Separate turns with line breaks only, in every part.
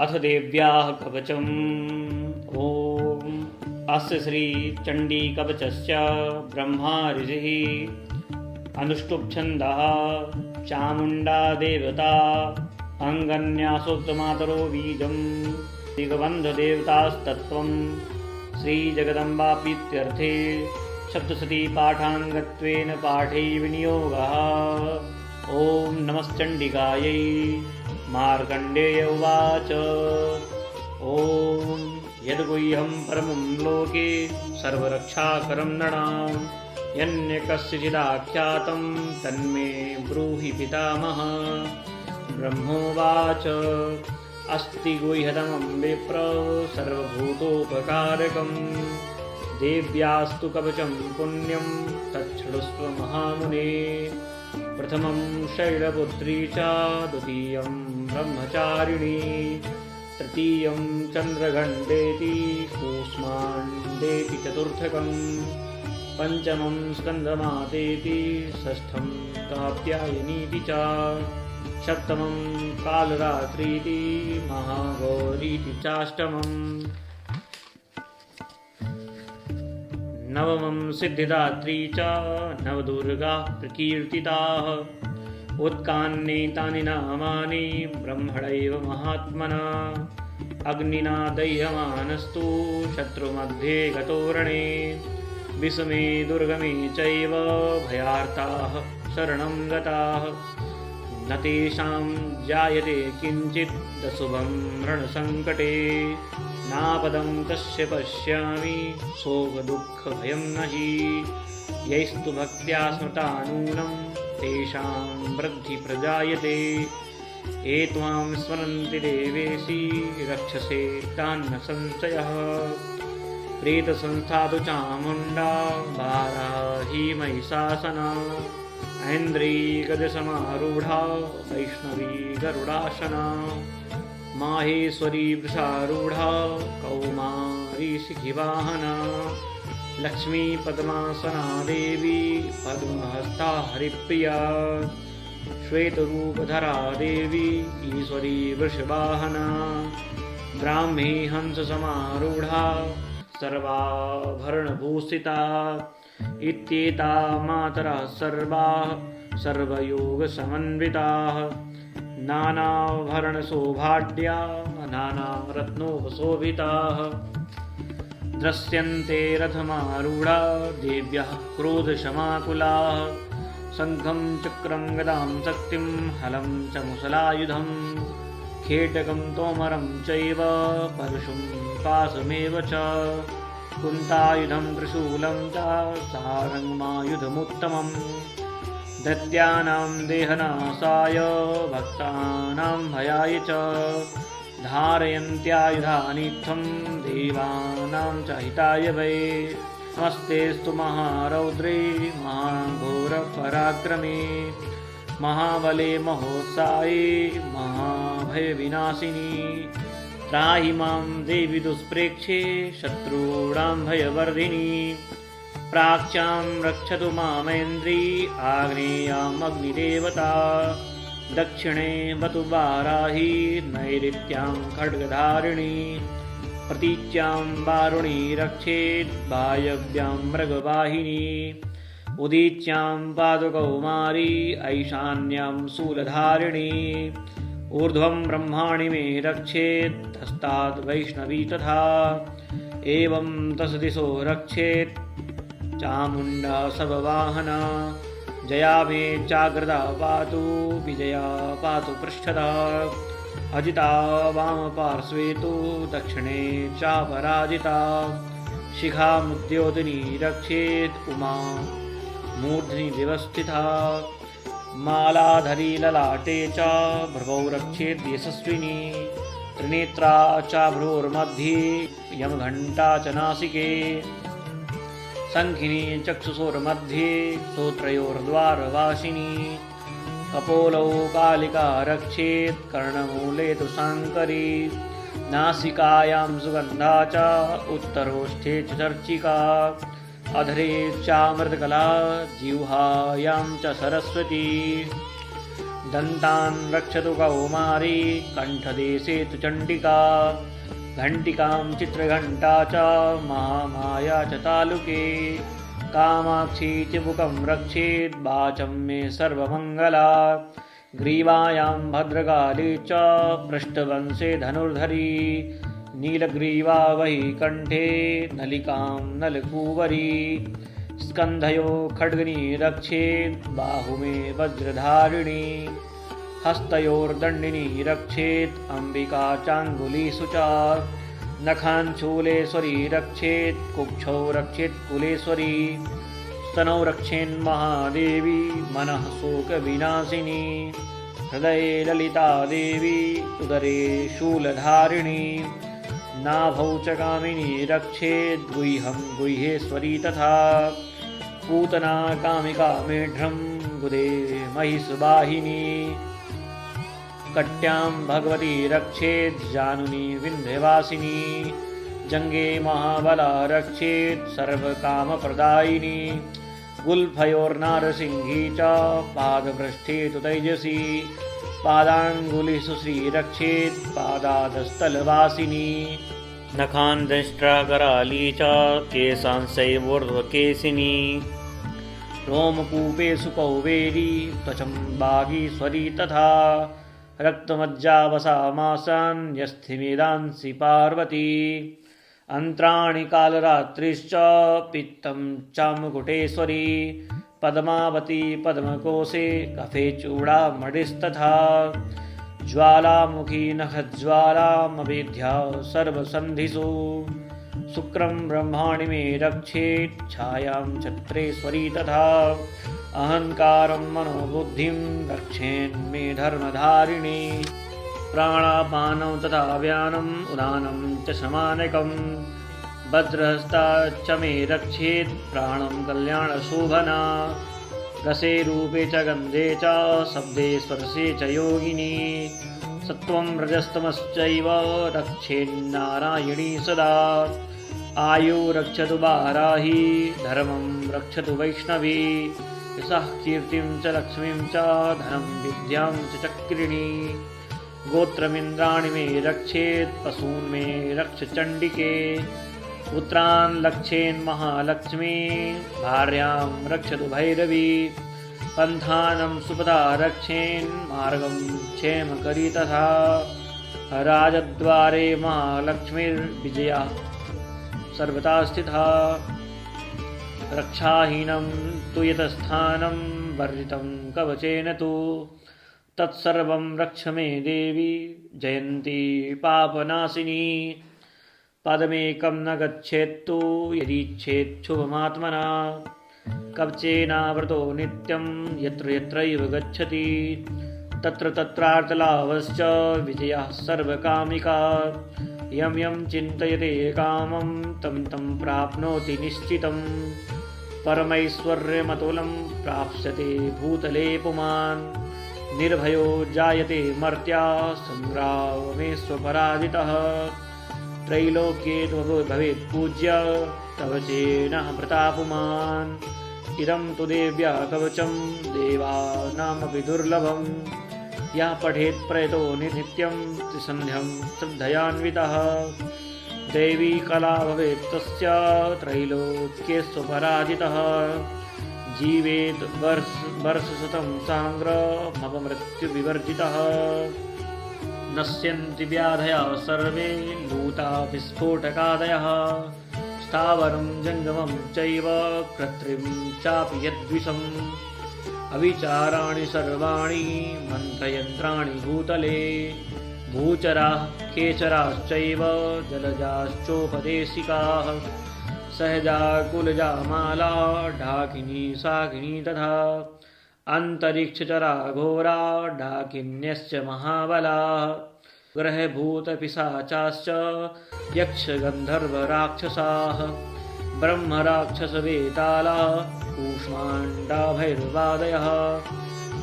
अथ देव्याः कवचम्। ॐ अस्य श्रीचण्डीकवचस्य ब्रह्मा ऋषिः अनुष्टुप्छन्दः चामुण्डा देवता अङ्गन्यासोक्तमातरो बीजं दिग्बन्धदेवतास्तत्त्वं श्रीजगदम्बाप्रीत्यर्थे सप्तशतीपाठाङ्गत्वेन पाठे विनियोगः। ॐ नमश्चण्डिकायै। मार्कण्डेय उवाच। ॐ यद्गुह्यं परमं लोके सर्वरक्षाकरं नृणां यन्यकस्यचिदाख्यातं तन्मे ब्रूहि पितामह। ब्रह्मोवाच। अस्ति गुह्यतमं विप्र सर्वभूतोपकारकं देव्यास्तु कवचं पुण्यं तच्छृणुस्व महामुने। प्रथमं शैलपुत्री च द्वितीयं ब्रह्मचारिणी तृतीयं चन्द्रघण्टेति कूष्माण्डेति चतुर्थकं पञ्चमं स्कन्दमातेति षष्ठं कात्यायनीति च सप्तमं कालरात्रीति महागौरीति चाष्टमम्। नवमं सिद्धिदात्री च नवदुर्गाः प्रकीर्तिताः। उत्कान्येतानि नामानि ब्रह्मणैव महात्मना। अग्निना दह्यमानस्तु शत्रुमध्ये गतोरणे विषमे दुर्गमे चैव भयार्ताः शरणं गताः। न तेषां जायते किञ्चित् अशुभं रणसङ्कटे नापदं तस्य पश्यामि शोकदुःखभयं न हि। यैस्तु भक्त्या स्मृता नूनं तेषां वृद्धिप्रजायते। ये त्वां स्मरन्ति देवेशि रक्षसे तान्न संशयः। प्रेतसंस्था तु चामुण्डा वाराही महिषासना ऐन्द्री गजसमारूढा वैष्णवी गरुडासना माहेश्वरी वृषारूढा कौमारी शिखिवाहना लक्ष्मी पद्मासना देवी पद्महस्ता हरिप्रिया श्वेतरूपधरा देवी ईश्वरी वृषवाहना ब्राह्मी हंससमारूढा सर्वाभरणभूषिता इत्येता मातरः सर्वाः सर्वयोगसमन्विताः नानाभरणशोभाढ्या नानारत्नोपशोभिताः। दृश्यन्ते रथमारूढा देव्यः क्रोधशमाकुलाः शङ्खं चक्रं गदां शक्तिं हलं च मुसलायुधं खेटकं तोमरं चैव परशुं पाशमेव च कुन्तायुधं त्रिशूलं च सारङ्गमायुधमुत्तमम् दैत्यानां देहनाशाय भक्तानां भयाय च धारयन्त्यायुधानित्थं देवानां च हिताय वै। नमस्तेस्तु महारौद्रे महाघोरपराक्रमे महाबले महोत्साहे महाभयविनाशिनी त्राहि मां देवि दुष्प्रेक्षे शत्रूणां भयवर्धिनी। प्राच्यां रक्षतु मामेन्द्री आग्नेयाम् अग्निदेवता दक्षिणे वतु वाराही नैऋत्यां खड्गधारिणी प्रतीच्यां वारुणी रक्षेत् वायव्यां मृगवाहिनी उदीच्यां पादुकौमारी ऐशान्यां शूलधारिणी ऊर्ध्वं ब्रह्माणि मे रक्षेत् हस्ताद् वैष्णवी तथा एवं दशदिशो रक्षेत् चामुण्डा सबवाहना। जया मे चाग्रदा पातु विजया पातु पृष्ठतः अजिता वामपार्श्वे तु दक्षिणे चापराजिता शिखामुद्योतिनी रक्षेत् उमा मूर्ध्नि व्यवस्थिता मालाधरी ललाटे च भ्रुवौ रक्षेत् यशस्विनी त्रिनेत्रा च भ्रुर्मध्ये यमघण्टा च नासिके शङ्खिनी चक्षुषोर्मध्ये स्तोत्रयोर्द्वारवासिनी कपोलौ कालिका रक्षेत् कर्णमूले तु शाङ्करी नासिकायां सुगन्धा च उत्तरोष्ठे च चर्चिका अधरे चामृतकला जिह्वायां च सरस्वती दन्तान् रक्षतु कौमारी कण्ठदेशे तु चण्डिका घण्टिकां चित्रघण्टा च महामाया च तालुके कामाक्षी चिबुकं रक्षेत् वाचं मे सर्वमङ्गला ग्रीवायां भद्रकाली च पृष्ठवंशे धनुर्धरी नीलग्रीवा वही कण्ठे नलिकां नलकूवरी स्कन्धयो खड्गनी रक्षेत् बाहु मे वज्रधारिणी हस्तयोर्दण्डिनी रक्षेत् अम्बिका चाङ्गुलीषु च नखान् शूलेश्वरी रक्षेत् कुक्षौ रक्षेत् कुलेश्वरी स्तनौ रक्षेन्महादेवी मनः शोकविनाशिनी हृदये ललिता देवी उदरे शूलधारिणी नाभौ च कामिनी रक्षेत् गुह्यं गुह्येश्वरी तथा पूतना कामिका मेढ्रं गुदे महिषवाहिनी कट्यां भगवती रक्षेत् जानुनी विन्ध्यवासिनी जङ्गे महाबला रक्षेत् सर्वकामप्रदायिनी गुल्फयोर्नारसिंही च पादपृष्ठे तु तैजसी पादाङ्गुलिषु श्रीरक्षेत् पादादस्थलवासिनी नखान् दंष्ट्राकराली च केशांशैवोर्ध्वकेशिनी रोमकूपेषु कौवेरी त्वचं बागीश्वरी तथा रक्तमज्जावसामासान्यस्थिमेदांसि पार्वती अन्त्राणि कालरात्रिश्च पित्तं चामुकुटेश्वरी पद्मावती पद्मकोशे कफे चूडामणिस्तथा ज्वालामुखी नखज्वालामवेद्या सर्वसन्धिषु शुक्रं ब्रह्माणि मे रक्षेत् छायां छत्रेश्वरी तथा अहङ्कारं मनोबुद्धिं रक्षेन्मे धर्मधारिणी प्राणापानं तथा व्यानम् उदानं च समानकं वज्रहस्ता च मे रक्षेत् प्राणं कल्याणशोभना रसे रूपे च गन्धे च शब्दे स्पर्शे च योगिनी सत्त्वं रजस्तमश्चैव रक्षेन्नारायणी सदा आयु रक्षतु वाराही धर्मं रक्षतु वैष्णवी यशः कीर्तिं च लक्ष्मीं च धनं विद्यां च चक्रिणी गोत्रमिन्द्राणि मे रक्षेत् पशून् मे रक्ष चण्डिके पुत्रान् लक्षेन्महालक्ष्मी भार्यां रक्षतु भैरवी पन्थानं सुपदा रक्षेन्मार्गं क्षेमकरी तथा राजद्वारे महालक्ष्मीर्विजया सर्वथा स्थिता रक्षाहीनं तु यतस्थानं वर्जितं कवचेन तु तत्सर्वं रक्ष मे देवी जयन्ती पापनाशिनी पदमेकं न गच्छेत्तु यदीच्छेत् शुभमात्मना कवचेनावृतो नित्यं यत्र यत्रैव गच्छति तत्र तत्रार्थलाभश्च विजयः सर्वकामिका यं यं चिन्तयते कामं तं तं प्राप्नोति निश्चितं परमैश्वर्यमतुलं प्राप्स्यते भूतले पुमान् निर्भयो जायते मर्त्या सङ्ग्रामेष्वपराजितः त्रैलोक्ये भवेत् पूज्य कवचेन प्रतापुमान् इदं तु देव्या कवचं देवानामपि दुर्लभं यः पठेत् प्रयतो नित्यं त्रिसन्ध्यं श्रद्धयान्वितः दैवी कला भवेत् तस्य त्रैलोक्येष्वपराजितः जीवेत् वर्षशतं साङ्ग्रमपमृत्युविवर्जितः नश्यन्ति व्याधयः सर्वे लूता विस्फोटकादयः स्थावरं जङ्गमं चैव कृत्रिमं चापि यद्विषम् अविचाराणि सर्वाणि मन्त्रयन्त्राणि भूतले भूचराः केचराश्चैव जलजाश्चोपदेशिकाः सहजा कुलजा माला ढाकिनी शाकिनी तथा अन्तरिक्षचरा घोरा डाकिन्यश्च महाबलाः ग्रहभूतपिशाचाश्च यक्षगन्धर्वराक्षसाः ब्रह्मराक्षसवेतालाः कूष्माण्डाभैर्वादयः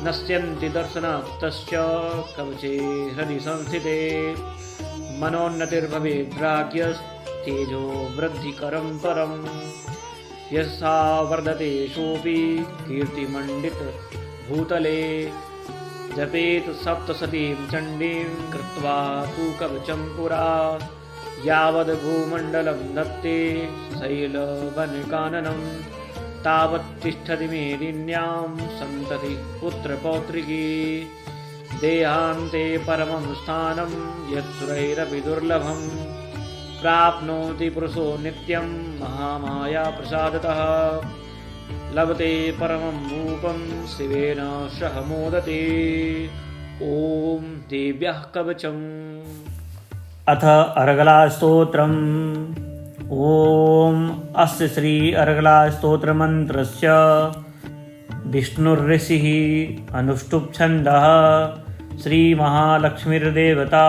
नश्यन्ति दर्शनात्तस्य कवचे हृदि संस्थिते मनोन्नतिर्भवेद्राज्यस्तेजो वृद्धिकरं परम् यस्सा वर्धते सोऽपि कीर्तिमण्डित भूतले जपेत सप्तशतीं चण्डीं कृत्वा तु कवचं पुरा यावद् भूमण्डलं धत्ते शैलवनकाननं तावत् तिष्ठति मेदिन्यां सन्ततिः पुत्रपौत्रिकी देहान्ते परमं स्थानं यत्सुरैरपि दुर्लभं प्राप्नोति पुरुषो नित्यं महामाया प्रसादतः लभते परमं रूपं शिवेन सह मोदते। ॐ देव्याः कवचम्।
अथ अर्गलास्तोत्रम्। ॐ अस्य श्री अर्गलास्तोत्रमन्त्रस्य विष्णुर्ऋषिः अनुष्टुप् छन्दः श्रीमहालक्ष्मीर्देवता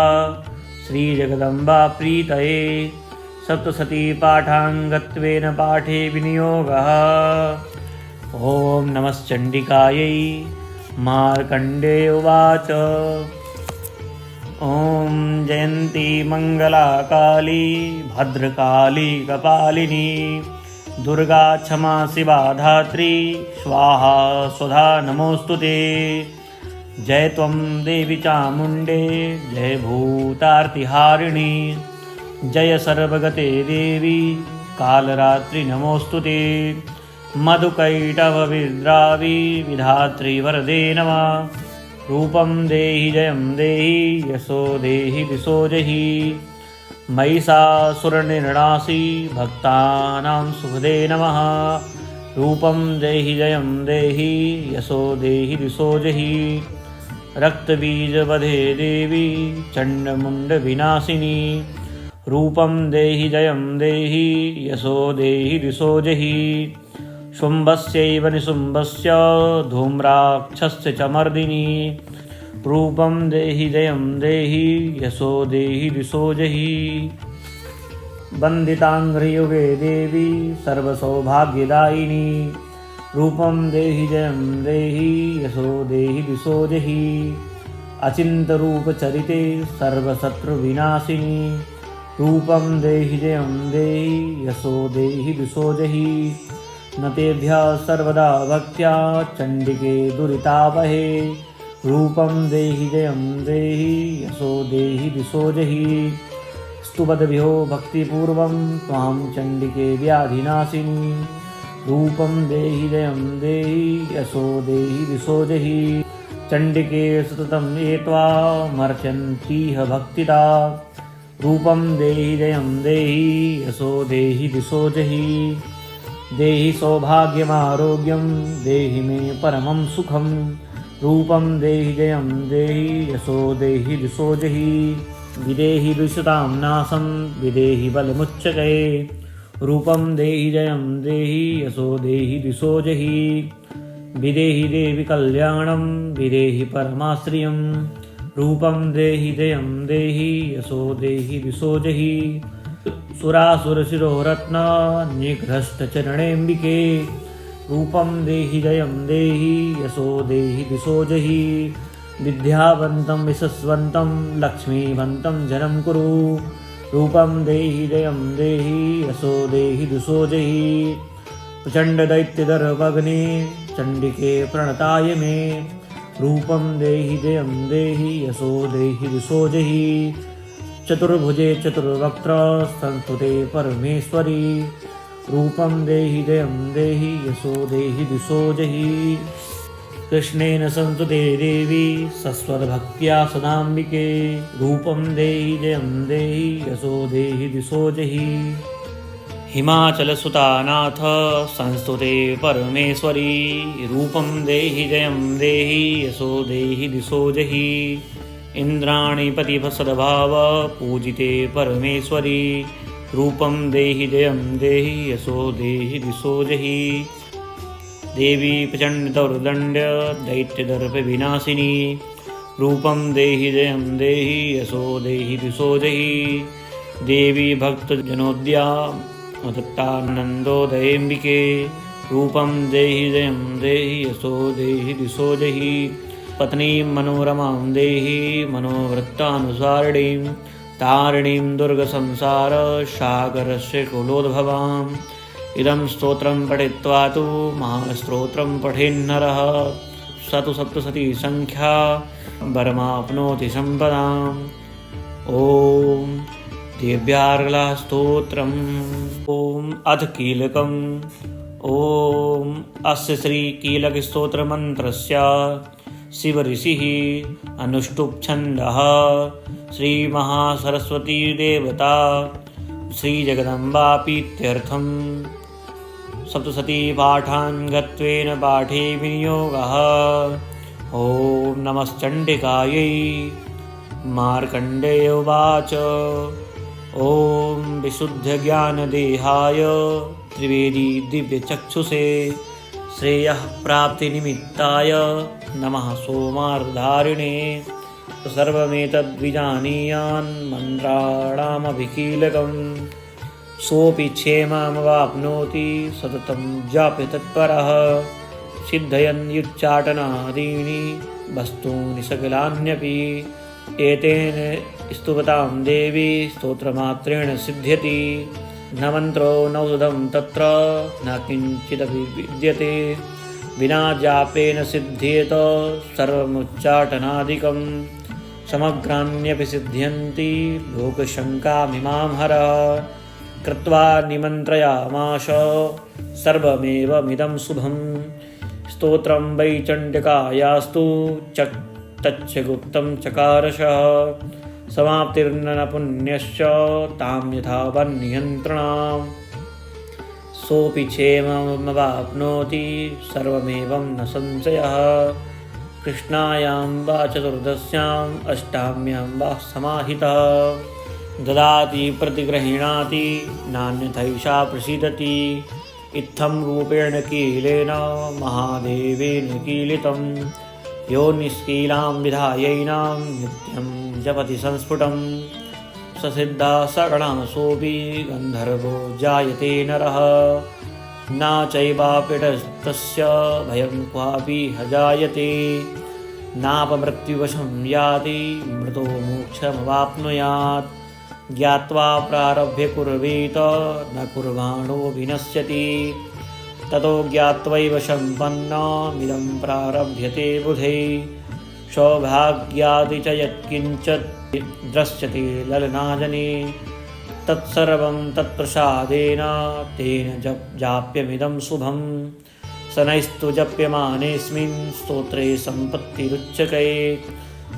श्रीजगदम्बा प्रीतये सप्तशती पाठाङ्गत्वेन पाठे विनियोगः। ॐ नमश्चण्डिकायै। मार्कण्डेय उवाच ॐ जयन्ती मङ्गला काली भद्रकाली कपालिनी दुर्गा क्षमा शिवा धात्री स्वाहा स्वधा नमोऽस्तु ते। जय त्वं देवी चामुण्डे जय भूतार्तिहारिणी जय सर्वगते देवी कालरात्रि नमोऽस्तु ते। मधुकैटभविद्रावी विधात्री वरदे नमः। रूपं देहि जयं देहि यशो देहि दिशो जहि। महिषासुरनिर्णासी भक्तानां सुखदे नमः। रूपं देहि जयं देहि यशो देहि दिशो जहि। रक्तबीजवधे देवी चण्डमुण्डविनाशिनी रूपं देहि जयं देहि यशो देहि दिशो जहि। शुम्भस्यैव निशुम्भस्य धूम्राक्षस्य च मर्दिनी रूपं देहि जयं देहि यशो देहि दिशो जहि। वन्दिताङ्घ्रियुगे देवी सर्वसौभाग्यदायिनी रूपं देहि जयं देहि यशो देहि दिशो जहि। अचिन्तरूपचरिते सर्वशत्रुविनाशिनी रूपं देहि जयं देहि यशो देहि दिशो जहि। न तेभ्यः सर्वदा भक्त्या चण्डिके दुरितापहे रूपं देहि जयं देहि यशो देहि दिशो जहि। स्तुवद्भ्यो भक्तिपूर्वं त्वां चण्डिके व्याधिनाशिनी रूपं देहि जयं देहि यशो देहि दिशो जहि। चण्डिके सततं ये त्वामर्चन्तीह भक्तिदा रूपं देहि जयं देहि यशो देहि दिशो जहि। देहि सौभाग्यमारोग्यं देहि मे परमं सुखं रूपं देहि जयं देहि यशो देहि दिशो जहि। विदेहि दुष्टां नाशं विदेहि बलमुच्चये रूपं देहि जयं देहि यशो देहि दिशो जहि। विदेहि देवि कल्याणं विदेहि परमाश्रियं रूपं देहि जयं देहि यशो देहि दिशो जहि। सुरासुरशिरोरत्न निघ्रष्टचरणेऽम्बिके रूपं देहि जयं देहि यशो देहि दिशो जहि। विद्यावन्तं यशस्वन्तं लक्ष्मीवन्तं जनं कुरु रूपं देहि जयं देहि यशो देहि दिशो जहि। प्रचण्डदैत्यदर्पग्ने चण्डिके प्रणताय मे रूपं देहि जयं देहि यशो देहि दिशो जहि। चतुर्भुजे चतुर्वक्त्र संस्तुते परमेश्वरी रूपं देहि जयं देहि यशो देहि दिशो जहि। कृष्णेन संस्तुते देवी सस्वद्भक्त्या सदाम्बिके रूपं देहि जयं देहि यशो देहि दिशो जहि। हिमाचलसुतानाथ संस्तुते परमेश्वरी रूपं देहि जयं देहि यशो देहि दिशो जहि। इन्द्राणीपतिसद्भाव पूजिते परमेश्वरी रूपं देहि जयं देहि यशो देहि दिशो जहि। देवी प्रचण्डदौर्दण्ड दैत्यदर्पविनाशिनी रूपं देहि जयं देहि यशो देहि दिशो जहि। देवी भक्तजनोद्या मदत्तानन्दोदयेऽम्बिके रूपं देहि जयं देहि यशो देहि दिशो जहि। पत्नीं मनोरमां देहि मनोवृत्तानुसारिणीं तारिणीं दुर्गसंसारसागरस्य कुलोद्भवाम्। इदं स्तोत्रं पठित्वा तु महास्तोत्रं पठेन्नरः
स तु सप्तशती संख्या वरमाप्नोति सम्पदाम्। ॐ देव्यार्गलास्तोत्रम्। ॐ अथ कीलकम्। ॐ अस्य श्रीकीलकस्तोत्रमन्त्रस्य शिवऋषिः अनुष्टुप् छन्दः श्रीमहासरस्वती देवता श्रीजगदम्बापीत्यर्थम्। सप्तशतीपाठाङ्गत्वेन पाठे विनियोगः। ॐ नमश्चण्डिकायै। मार्कण्डेय उवाच ॐ विशुद्धज्ञानदेहाय त्रिवेदी दिव्यचक्षुषे श्रेयः प्राप्तिनिमित्ताय नमः सोमार्धारिणे। सर्वमेतद्विजानीयान् मन्त्राणामभिकीलकम्। सोऽपि क्षेममवाप्नोति सततं जापि तत्परः। सिद्धयन्युच्चाटनादीनि वस्तूनि सकलान्यपि। एतेन स्तुवतां देवी स्तोत्रमात्रेण सिद्ध्यति। न मन्त्रो नौषधं तत्र न किञ्चिदपि विद्यते। विना जापेन सिद्ध्येत सर्वमुच्चाटनादिकं। समग्राण्यपि सिद्ध्यन्ति लोकशङ्कामिमां हर। कृत्वा निमन्त्रयामाश सर्वमेवमिदं शुभम्। स्तोत्रं वै चण्डिकायास्तु तच्च गुप्तं चकारशः। समाप्तिर्न पुण्यश्च तां यथा वन्नियन्त्रणाम्। सोऽपि क्षेममवाप्नोति सर्वमेवं न संशयः। कृष्णायां वा चतुर्दश्याम् अष्टाम्यां वा समाहितः। ददाति प्रतिगृह्णाति नान्यथैषा प्रसीदति। इत्थं रूपेण कीलेन महादेवेन कीलितम्। यो निष्कीलां विधायैनां नित्यं जपति संस्फुटं। ससिद्धः सगणासोऽपि गन्धर्वो जायते नरः। न चैवाप्यतस्य भयं क्वापि ह जायते। नापमृत्युवशं याति मृतो मोक्षमवाप्नुयात्। ज्ञात्वा प्रारभ्य कुर्वीत न कुर्वाणो विनश्यति। ततो ज्ञात्वैव सम्पन्नमिदं प्रारभ्यते बुधै। सौभाग्यादि च यत्किञ्चित् दृश्यते ललनाजने। तत्सर्वं तत्प्रसादेन तेन जाप्यमिदं शुभम्। शनैस्तु जप्यमानेऽस्मिन् स्तोत्रे सम्पत्तिरुच्यते।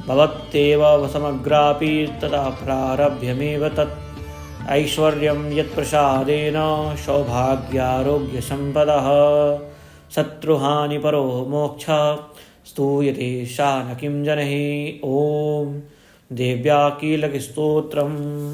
भवत्येव समग्रापि तथा प्रारभ्यमेव तत्। ऐश्वर्यं यत्प्रसादेन सौभाग्यारोग्यसम्पदः। शत्रुहानिपरो मोक्षः स्तूयते सा न किं जनैः। ॐ देव्या कीलकस्तोत्रम्।